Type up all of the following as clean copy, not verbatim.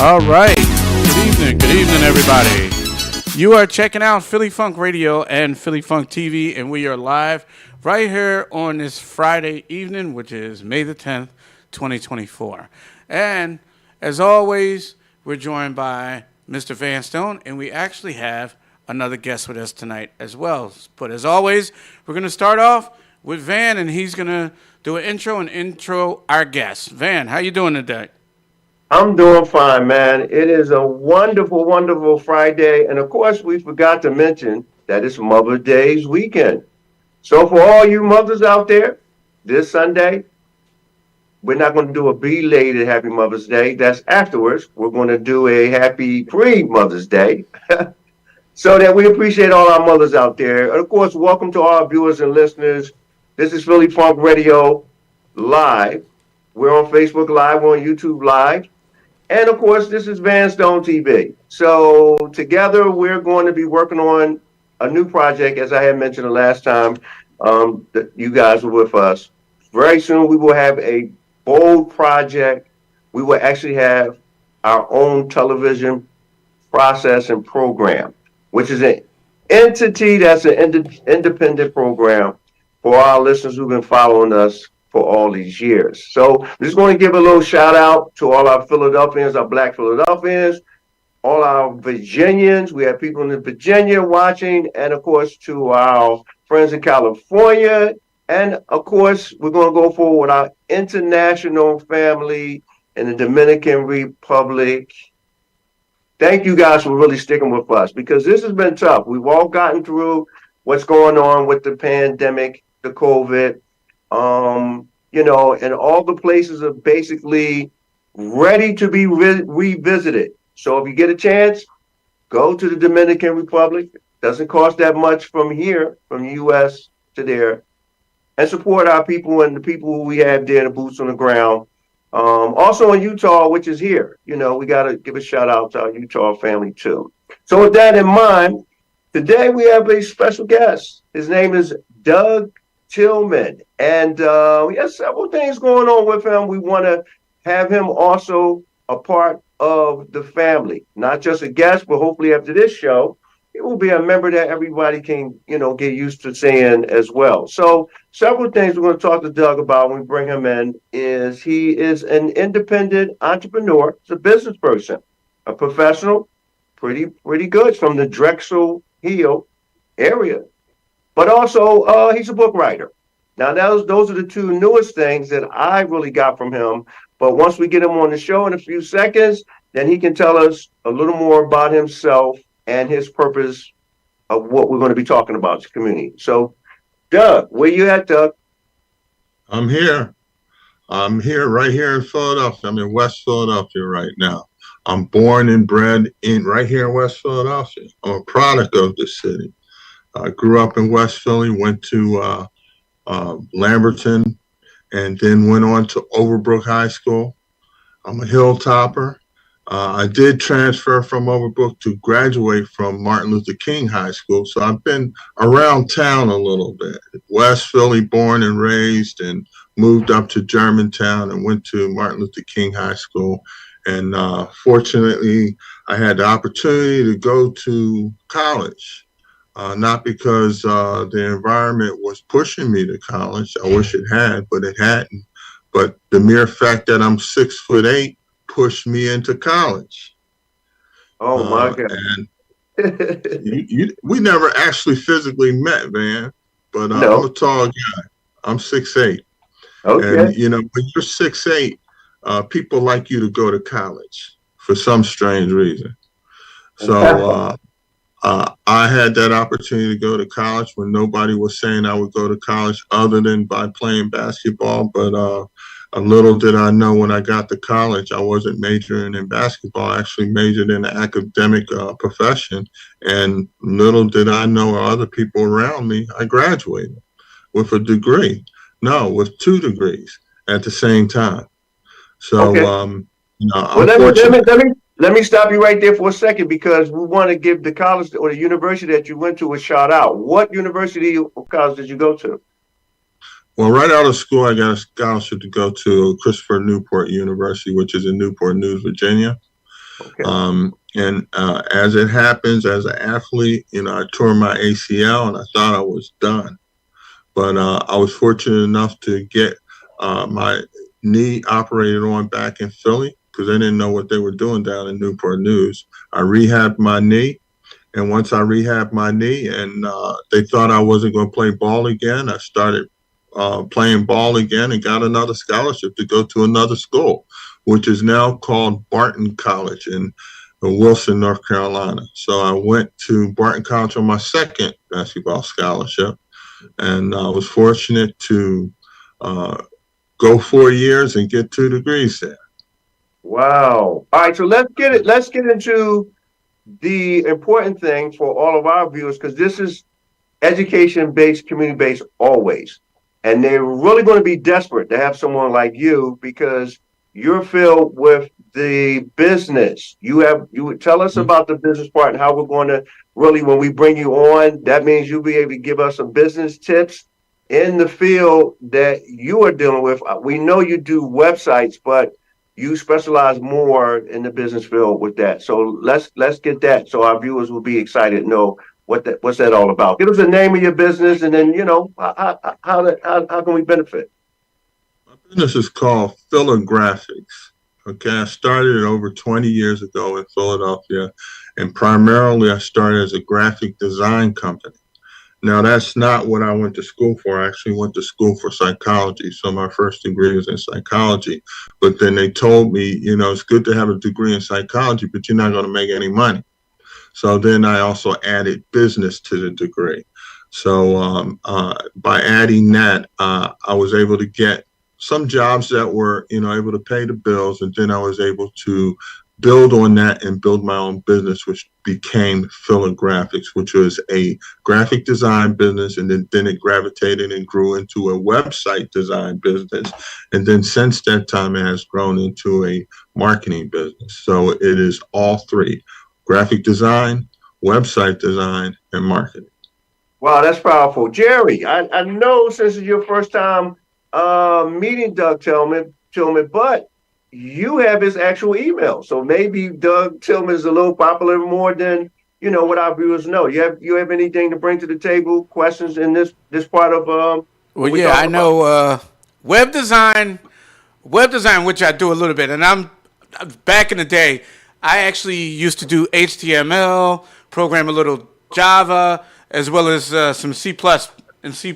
All right. Good evening, everybody. You are checking out Philly Funk Radio and Philly Funk TV, and we are live right here on this Friday evening, which is May the 10th, 2024. And as always, we're joined by Mr. Van Stone, and we actually have another guest with us tonight as well. But as always, we're going to start off with Van, and he's going to do an intro our guest. Van, how you doing today? I'm doing fine, man. It is a wonderful, wonderful Friday. And of course, we forgot to mention that it's Mother's Day's weekend. So for all you mothers out there, this Sunday, we're not going to do a belated Happy Mother's Day. That's afterwards. We're going to do a happy pre-Mother's Day so that we appreciate all our mothers out there. And of course, welcome to all our viewers and listeners. This is Philly Funk Radio Live. We're on Facebook Live. We're on YouTube Live. And of course, this is Van Stone TV. So together, we're going to be working on a new project, as I had mentioned the last time that you guys were with us. Very soon, we will have a bold project. We will actually have our own television process and program, which is an entity that's an independent program for our listeners who've been following us for all these years. So I'm just going to give a little shout out to all our Philadelphians, our Black Philadelphians, all our Virginians. We have people in Virginia watching, and of course to our friends in California. And of course, we're going to go forward with our international family in the Dominican Republic. Thank you guys for really sticking with us, because this has been tough. We've all gotten through what's going on with the pandemic, the COVID. And all the places are basically ready to be revisited. So if you get a chance, go to the Dominican Republic. Doesn't cost that much from here, from the U.S. to there, and support our people and the people who we have there, the boots on the ground. Also in Utah, which is here, we got to give a shout out to our Utah family too. So with that in mind, today we have a special guest. His name is Doug Tillman, and we have several things going on with him. We want to have him also a part of the family, not just a guest, but hopefully after this show, he will be a member that everybody can, get used to seeing as well. So several things we're going to talk to Doug about when we bring him in is he is an independent entrepreneur. He's a business person, a professional, pretty good from the Drexel Hill area. But also, he's a book writer. Now, those are the two newest things that I really got from him. But once we get him on the show in a few seconds, then he can tell us a little more about himself and his purpose of what we're going to be talking about to the community. So, Doug, where you at, Doug? I'm here. Right here in Philadelphia. I'm in West Philadelphia right now. I'm born and bred right here in West Philadelphia. I'm a product of the city. I grew up in West Philly, went to Lamberton, and then went on to Overbrook High School. I'm a hilltopper. I did transfer from Overbrook to graduate from Martin Luther King High School, so I've been around town a little bit. West Philly, born and raised, and moved up to Germantown and went to Martin Luther King High School. And fortunately, I had the opportunity to go to college. Not because the environment was pushing me to college. I wish it had, but it hadn't. But the mere fact that I'm 6'8" pushed me into college. Oh my God! And we never actually physically met, man. But No. I'm a tall guy. I'm 6'8". Okay. And when you're 6'8", people like you to go to college for some strange reason. So. I had that opportunity to go to college when nobody was saying I would go to college other than by playing basketball. But a little did I know when I got to college, I wasn't majoring in basketball. I actually majored in the academic profession. And little did I know, or other people around me, I graduated with a degree. No, with 2 degrees at the same time. So, Okay. Unfortunately, Let me stop you right there for a second, because we want to give the college or the university that you went to a shout out. What university or college did you go to? Well, right out of school, I got a scholarship to go to Christopher Newport University, which is in Newport News, Virginia. Okay. And as it happens, as an athlete, I tore my ACL and I thought I was done. But I was fortunate enough to get my knee operated on back in Philly because they didn't know what they were doing down in Newport News. I rehabbed my knee. And once I rehabbed my knee and they thought I wasn't going to play ball again, I started playing ball again and got another scholarship to go to another school, which is now called Barton College in Wilson, North Carolina. So I went to Barton College on my second basketball scholarship, and I was fortunate to go 4 years and get 2 degrees there. Wow. All right, so let's get into the important thing for all of our viewers, because this is education-based, community-based always. And they're really going to be desperate to have someone like you because you're filled with the business. You would tell us about the business part and how we're going to really, when we bring you on, that means you'll be able to give us some business tips in the field that you are dealing with. We know you do websites, but you specialize more in the business field with that. So let's get that so our viewers will be excited to know what's that all about. Give us the name of your business, and then how can we benefit? My business is called Philagraphics. Okay, I started it over 20 years ago in Philadelphia, and primarily I started as a graphic design company. Now, that's not what I went to school for. I actually went to school for psychology. So my first degree was in psychology. But then they told me, it's good to have a degree in psychology, but you're not going to make any money. So then I also added business to the degree. So by adding that, I was able to get some jobs that were, able to pay the bills. And then I was able to build on that and build my own business, which became Philagraphics, which was a graphic design business. And then it gravitated and grew into a website design business. And then since that time, it has grown into a marketing business. So it is all three: graphic design, website design, and marketing. Wow, that's powerful. Jerry, I know since it's your first time meeting Doug Tillman, but you have his actual email. So maybe Doug Tillman is a little popular more than, what our viewers know. You have anything to bring to the table, questions in this part of Well, yeah, I know web design, which I do a little bit. And I'm back in the day, I actually used to do HTML, program a little Java, as well as some C++ and C++.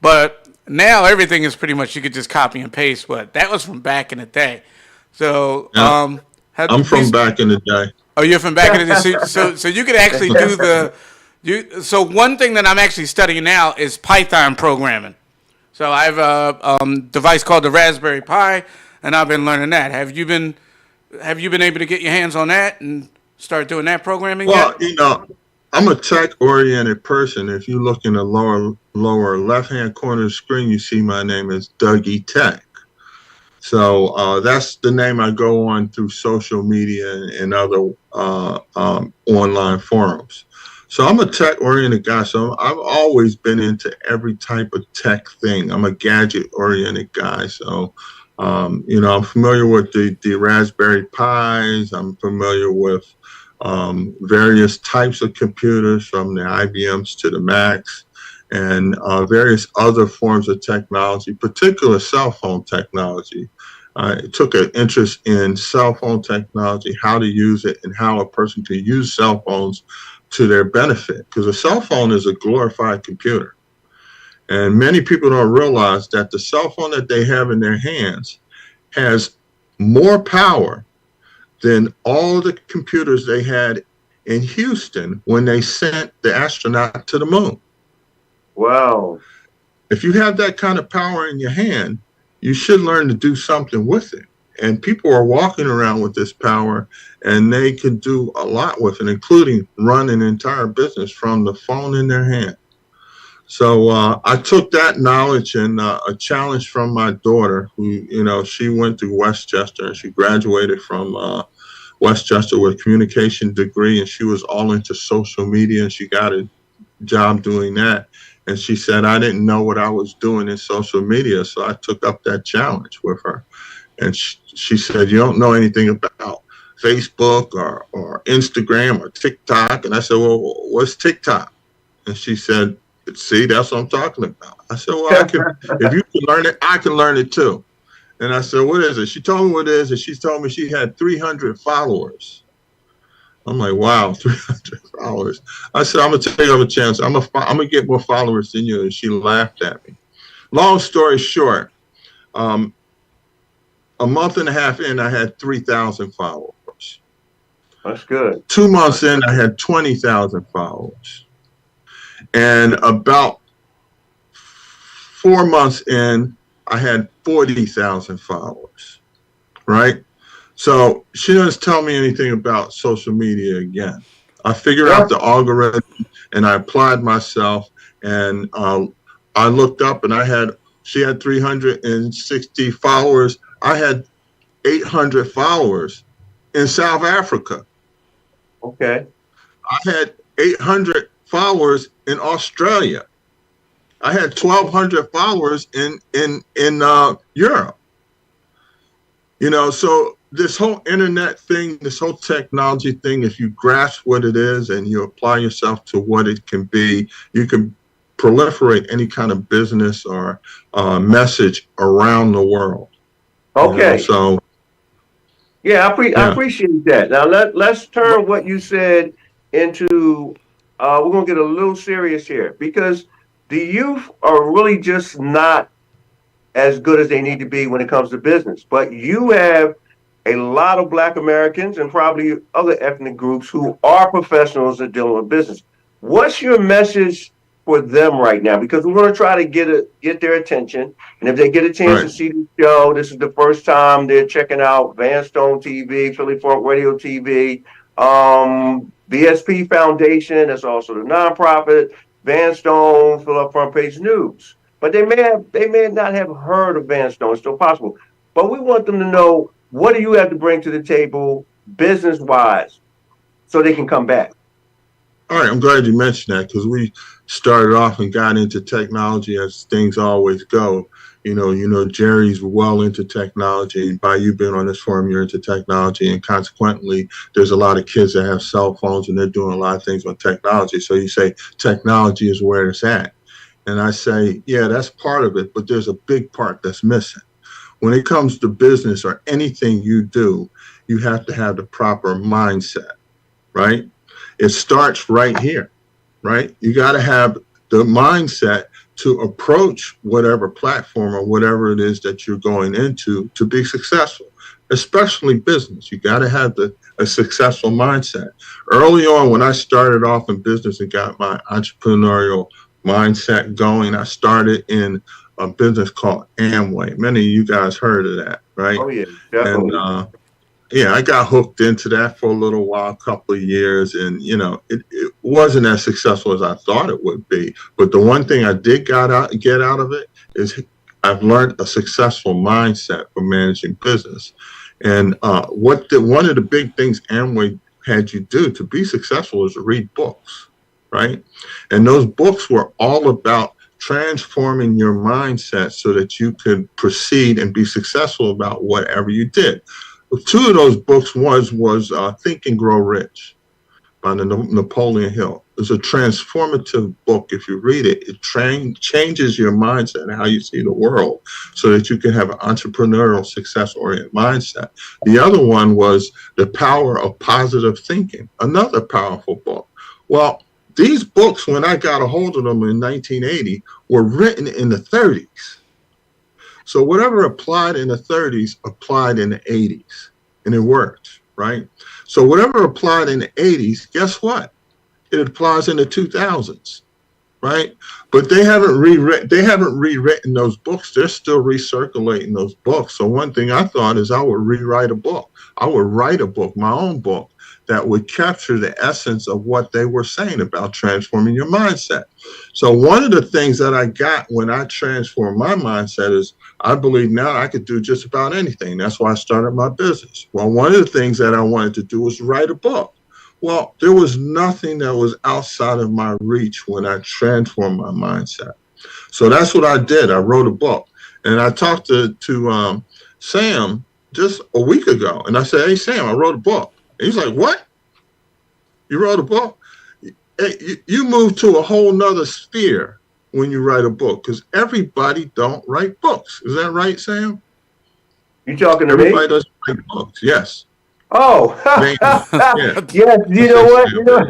But now everything is pretty much you could just copy and paste. But that was from back in the day. So yeah. I'm from back in the day. Oh, you're from back in the day. So you could actually do So one thing that I'm actually studying now is Python programming. So I have a device called the Raspberry Pi, and I've been learning that. Have you been able to get your hands on that and start doing that programming yet? Well, I'm a tech-oriented person. If you look in the lower left-hand corner of the screen, you see my name is Dougie Tech. So that's the name I go on through social media and other online forums. So I'm a tech-oriented guy. So I've always been into every type of tech thing. I'm a gadget-oriented guy. So I'm familiar with the Raspberry Pis. I'm familiar with various types of computers, from the IBMs to the Macs, and various other forms of technology, particular cell phone technology. I took an interest in cell phone technology, how to use it, and how a person can use cell phones to their benefit, because a cell phone is a glorified computer. And many people don't realize that the cell phone that they have in their hands has more power than all the computers they had in Houston when they sent the astronaut to the moon. Wow. If you have that kind of power in your hand, you should learn to do something with it. And people are walking around with this power, and they can do a lot with it, including run an entire business from the phone in their hand. So I took that knowledge and a challenge from my daughter, who, she went through Westchester, and she graduated from Westchester with a communication degree, and she was all into social media, and she got a job doing that. And she said, I didn't know what I was doing in social media, so I took up that challenge with her. And she said, you don't know anything about Facebook or Instagram or TikTok. And I said, well, what's TikTok? And she said, see, that's what I'm talking about. I said, well, if you can learn it, I can learn it too. And I said, what is it? She told me what it is, and she told me she had 300 followers. I'm like, wow, 300 followers. I said, I'm going to take a chance. I'm going to get more followers than you. And she laughed at me. Long story short, a month and a half in, I had 3,000 followers. That's good. 2 months in, I had 20,000 followers. And about 4 months in, I had 40,000 followers, right? So she doesn't tell me anything about social media again. I figured out the algorithm, and I applied myself, and I looked up, and she had 360 followers. I had 800 followers in South Africa. Okay. I had 800 followers in Australia. I had 1,200 followers in Europe. You know, so this whole internet thing, this whole technology thing, if you grasp what it is and you apply yourself to what it can be, you can proliferate any kind of business or message around the world. Okay. You know, so yeah, I appreciate that. Now let's turn what you said into. We're gonna get a little serious here, because the youth are really just not as good as they need to be when it comes to business. But you have a lot of Black Americans and probably other ethnic groups who are professionals at dealing with business. What's your message for them right now? Because we're going to try to get their attention. And if they get a chance to see the show, this is the first time they're checking out Vanstone TV, Philly Funk Radio TV, VSP Foundation, that's also the nonprofit, Vanstone, Philadelphia Front Page News. But they may not have heard of Vanstone. It's still possible. But we want them to know, what do you have to bring to the table business-wise so they can come back? All right, I'm glad you mentioned that, because we started off and got into technology as things always go. You know, Jerry's well into technology, and by you being on this forum, you're into technology, and consequently, there's a lot of kids that have cell phones and they're doing a lot of things on technology. So you say technology is where it's at. And I say, yeah, that's part of it, but there's a big part that's missing. When it comes to business or anything you do, you have to have the proper mindset, right? It starts right here, right? You got to have the mindset to approach whatever platform or whatever it is that you're going into to be successful, especially business. You got to have a successful mindset. Early on, when I started off in business and got my entrepreneurial mindset going, I started in a business called Amway. Many of you guys heard of that, right? Oh, yeah, definitely. And yeah, I got hooked into that for a little while, a couple of years, and it wasn't as successful as I thought it would be. But the one thing I did get out of it is I've learned a successful mindset for managing business. And one of the big things Amway had you do to be successful is to read books, right? And those books were all about transforming your mindset so that you could proceed and be successful about whatever you did. Two of those books was Think and Grow Rich by Napoleon Hill. It's a transformative book. If you read it, it changes your mindset and how you see the world so that you can have an entrepreneurial, success-oriented mindset. The other one was The Power of Positive Thinking, another powerful book. Well, these books, when I got a hold of them in 1980, were written in the 30s. So whatever applied in the 30s applied in the 80s, and it worked, right? So whatever applied in the 80s, guess what? It applies in the 2000s, right? But they haven't rewritten those books. They're still recirculating those books. So one thing I thought is I would rewrite a book. I would write a book, my own book, that would capture the essence of what they were saying about transforming your mindset. So one of the things that I got when I transformed my mindset is I believe now I could do just about anything. That's why I started my business. Well, one of the things that I wanted to do was write a book. Well, there was nothing that was outside of my reach when I transformed my mindset. So that's what I did. I wrote a book. And I talked to Sam just a week ago. And I said, hey, Sam, I wrote a book. he's like, what? You wrote a book? You move to a whole nother sphere when you write a book, because everybody don't write books. Is that right, Sam? You talking to Everybody me? doesn't write books. Yes. Oh, Yeah. yes. You know what? You know,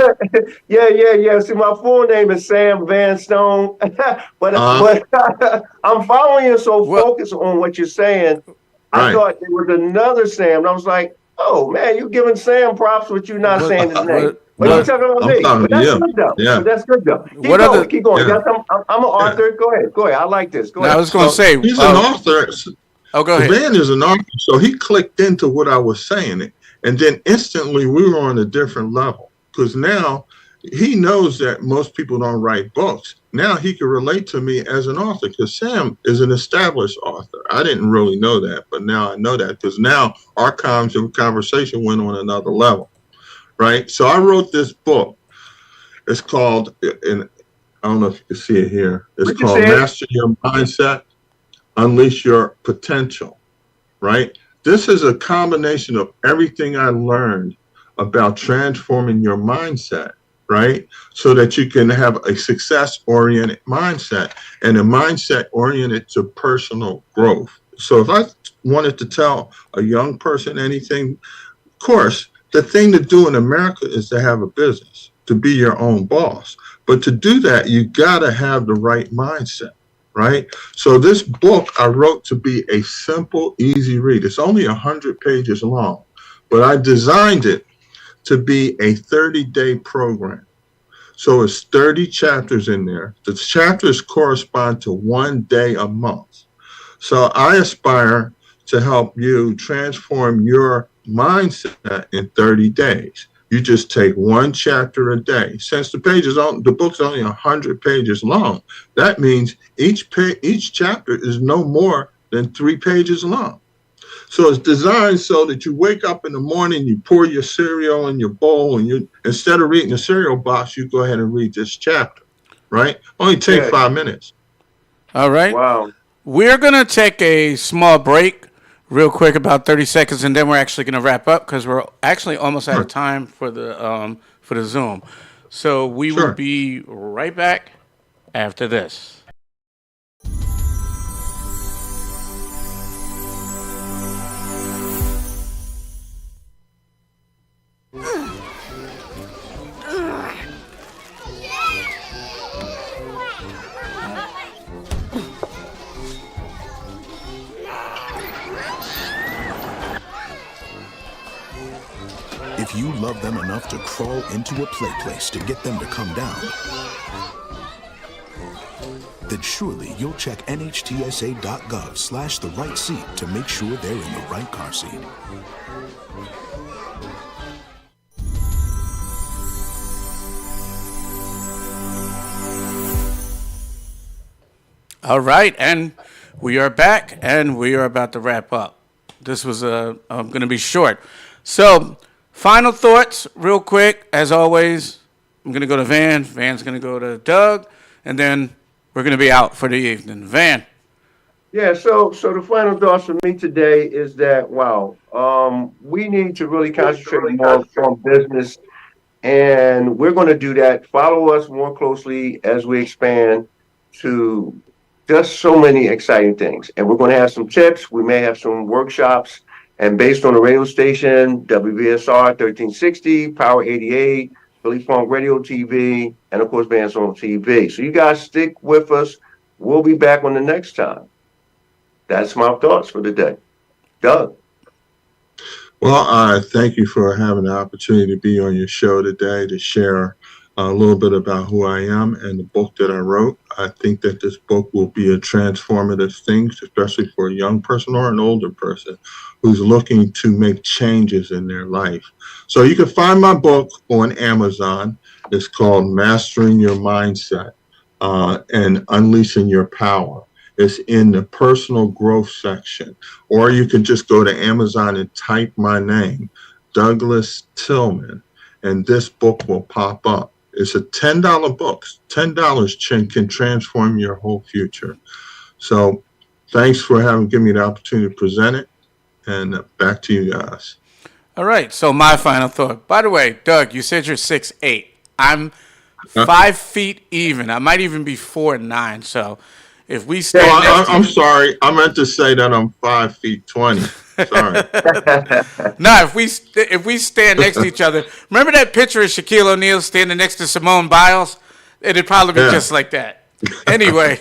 yeah. See, my full name is Sam Van Stone, but I'm following you so focused on what you're saying. I Right. thought there was another Sam, and I was like, oh man, you giving Sam props, but you're not saying his name. But No, you're talking about I'm me. talking But to that's you. good though. Yeah. But that's good though. What other- Keep going. Yeah. Yes, I'm an author. Go ahead. I like this. Go Now, I ahead. was going to say, He's an author. oh, go ahead. Van is an author, so he clicked into what I was saying, and then instantly we were on a different level, because now he knows that most people don't write books. Now he can relate to me as an author, because Sam is an established author. I didn't really know that, but now I know that, because now our conversation went on another level, right? So I wrote this book. It's called, and I don't know if you can see it here. It's What you called said? Master Your Mindset, Unleash Your Potential, right? This is a combination of everything I learned about transforming your mindset, right? So that you can have a success-oriented mindset, and a mindset oriented to personal growth. So if I wanted to tell a young person anything, of course, the thing to do in America is to have a business, to be your own boss. But to do that, you gotta have the right mindset, right? So this book I wrote to be a simple, easy read. It's only 100 pages long, but I designed it to be a 30-day program. So it's 30 chapters in there. The chapters correspond to 1 day a month. So I aspire to help you transform your mindset in 30 days. You just take one chapter a day. Since the book's only 100 pages long, that means each chapter is no more than 3 pages long. So it's designed so that you wake up in the morning, you pour your cereal in your bowl, and instead of reading the cereal box, you go ahead and read this chapter, right? Only take 5 minutes. All right. Wow. We're going to take a small break real quick, about 30 seconds, and then we're actually going to wrap up, because we're actually almost out of time for the Zoom. So we will be right back after this. If you love them enough to crawl into a play place to get them to come down, then surely you'll check nhtsa.gov/the right seat to make sure they're in the right car seat. All right, and we are back, and we are about to wrap up. This was going to be short. So, final thoughts, real quick. As always, I'm going to go to Van. Van's going to go to Doug, and then we're going to be out for the evening. Van. Yeah, so the final thoughts for me today is that, we need to really concentrate more on business, and we're going to do that. Follow us more closely as we expand to just so many exciting things. And we're going to have some tips. We may have some workshops, and based on the radio station, WVSR 1360, Power 88, Philly Funk Radio TV, and of course, Bands on TV. So you guys stick with us. We'll be back on the next time. That's my thoughts for the day. Doug. Well, thank you for having the opportunity to be on your show today to share a little bit about who I am and the book that I wrote. I think that this book will be a transformative thing, especially for a young person or an older person who's looking to make changes in their life. So you can find my book on Amazon. It's called Mastering Your Mindset and Unleashing Your Power. It's in the personal growth section. Or you can just go to Amazon and type my name, Douglas Tillman, and this book will pop up. It's a $10 book. $10 can transform your whole future. So thanks for giving me the opportunity to present it. And back to you guys. All right. So my final thought. By the way, Doug, you said you're 6'8". I'm 5 feet even. I might even be 4'9". So if we stand next to I'm sorry. I meant to say that I'm 5 feet 20. Sorry. No, if we stand next to each other, remember that picture of Shaquille O'Neal standing next to Simone Biles? It'd probably be just like that. Anyway,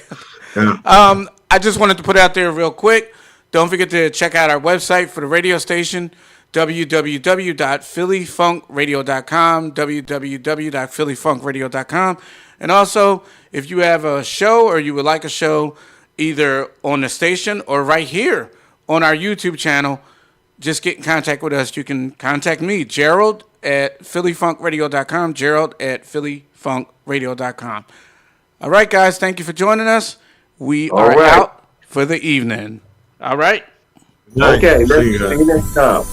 I just wanted to put out there real quick. Don't forget to check out our website for the radio station, www.phillyfunkradio.com, www.phillyfunkradio.com. And also, if you have a show or you would like a show either on the station or right here on our YouTube channel, just get in contact with us. You can contact me, Gerald, at phillyfunkradio.com, Gerald at phillyfunkradio.com. All right, guys, thank you for joining us. We are out for the evening. All right? Okay, let's See you guys. see you next time.